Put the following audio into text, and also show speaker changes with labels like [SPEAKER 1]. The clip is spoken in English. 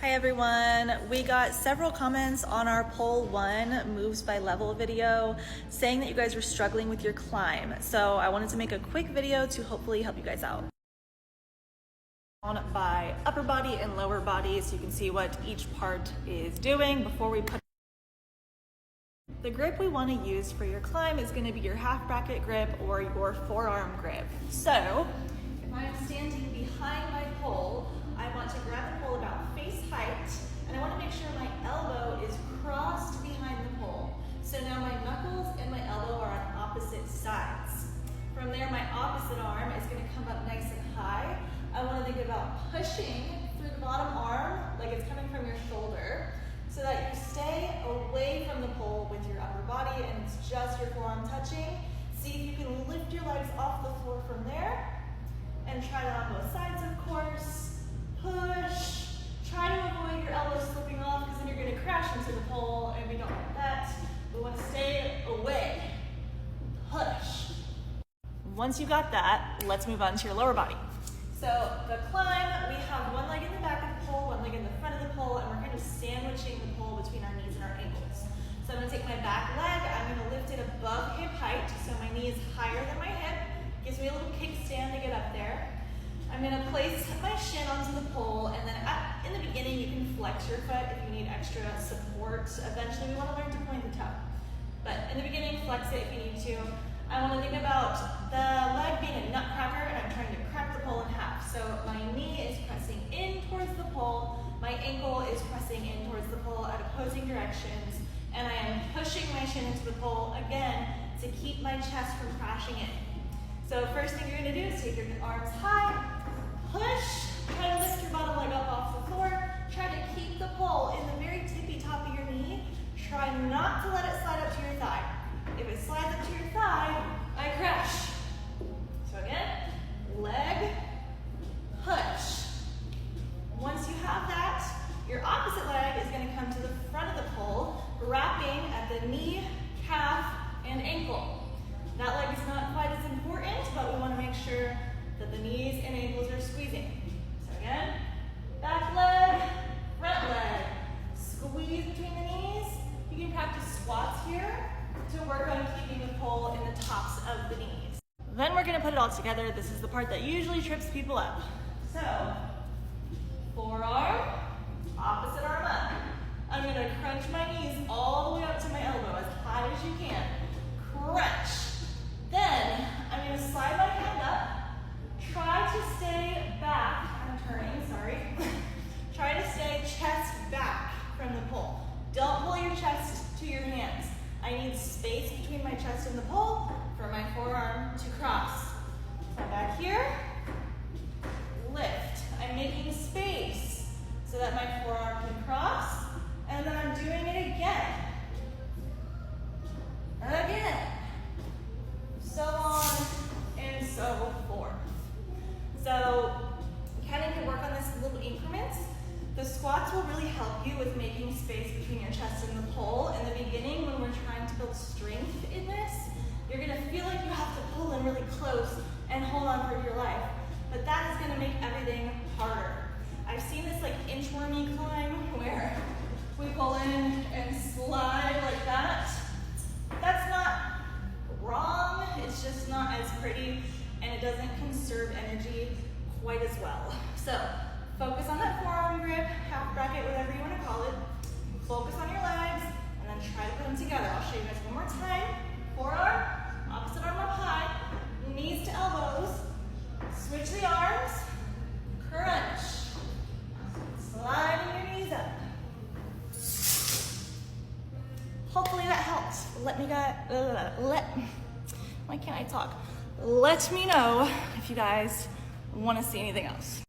[SPEAKER 1] Hi everyone, we got several comments on our Pole 1 Moves by Level video saying that you guys were struggling with your climb. So I wanted to make a quick video to hopefully help you guys out. By upper body and lower body so you can see what each part is doing before we put. The grip we want to use for your climb is going to be your half bracket grip or your forearm grip. So if I'm standing behind my pole, I want to grab the pole about face height, and I want to make sure my elbow is crossed behind the pole. So now my knuckles and my elbow are on opposite sides. From there, my opposite arm is going to come up nice and high. I want to think about pushing through the bottom arm like it's coming from your shoulder so that you stay away from the pole with your upper body and it's just your forearm touching. See if you can lift your legs off the floor from there and try that on both sides, of course. Push. Try to avoid your elbows slipping off because then you're going to crash into the pole and we don't want that. We want to stay away. Push. Once you got that, let's move on to your lower body. So the climb, we have one leg in the back of the pole, one leg in the front of the pole, and we're kind of sandwiching the pole between our knees and our ankles. So I'm going to take my back leg, I'm going to lift it above hip height, so my knee is higher than my hip. Gives me a little kickstand to get up there. I'm going to place my shin onto the pole, and then in the beginning you can flex your foot if you need extra support. Eventually we want to learn to point the toe. But in the beginning, flex it if you need to. I want to think about the leg being a nutcracker, and I'm trying to crack the pole in half. So my knee is pressing in towards the pole, my ankle is pressing in towards the pole at opposing directions, and I am pushing my shin into the pole again to keep my chest from crashing in. So first thing you're going to do is take your arms high, push, try to lift your bottom leg up off the floor, try to keep the pole in the very tippy top of your knee, try not to let it slide up to your thigh. If it slides up to your thigh, I crash. So again, leg, push. Once you have that, your opposite leg is going to come to the front of the pole, wrapping at the knee, calf, and ankle. That leg is not quite as important, but we want to make sure that the knees and ankles are squeezing. So again, back leg, front leg. Squeeze between the knees. You can practice squats here to work on keeping the pole in the tops of the knees. Then we're going to put it all together. This is the part that usually trips people up. So, forearm, opposite arm up. I'm going to crunch my knees all the way up to my elbow as high as you can. Crunch. Then, I'm going to slide my hand up. Try to stay back. I'm turning, sorry. Try to stay chest back from the pole. Don't pull your chest to your hands. I need space between my chest and the pole for my forearm to cross. So back here, lift. I'm making space so that my forearm can cross, and then I'm doing it again. Again. So on and so forth. So you kind of can work on this in little increments. The squats will really help you with making space between your chest and the pole. In the beginning, when we're trying to build strength in this, you're going to feel like you have to pull in really close and hold on for your life. But that is going to make everything harder. I've seen this like inchwormy climb where we pull in and slide like that. That's not wrong, it's just not as pretty, and it doesn't conserve energy quite as well. So focus on that forearm grip, half bracket, whatever you want to call it. Focus on your legs, and then try to put them together. I'll show you guys one more time. Forearm, opposite arm up high, knees to elbows. Switch the arms, crunch. Sliding your knees up. Hopefully that helps. Why can't I talk? Let me know if you guys want to see anything else.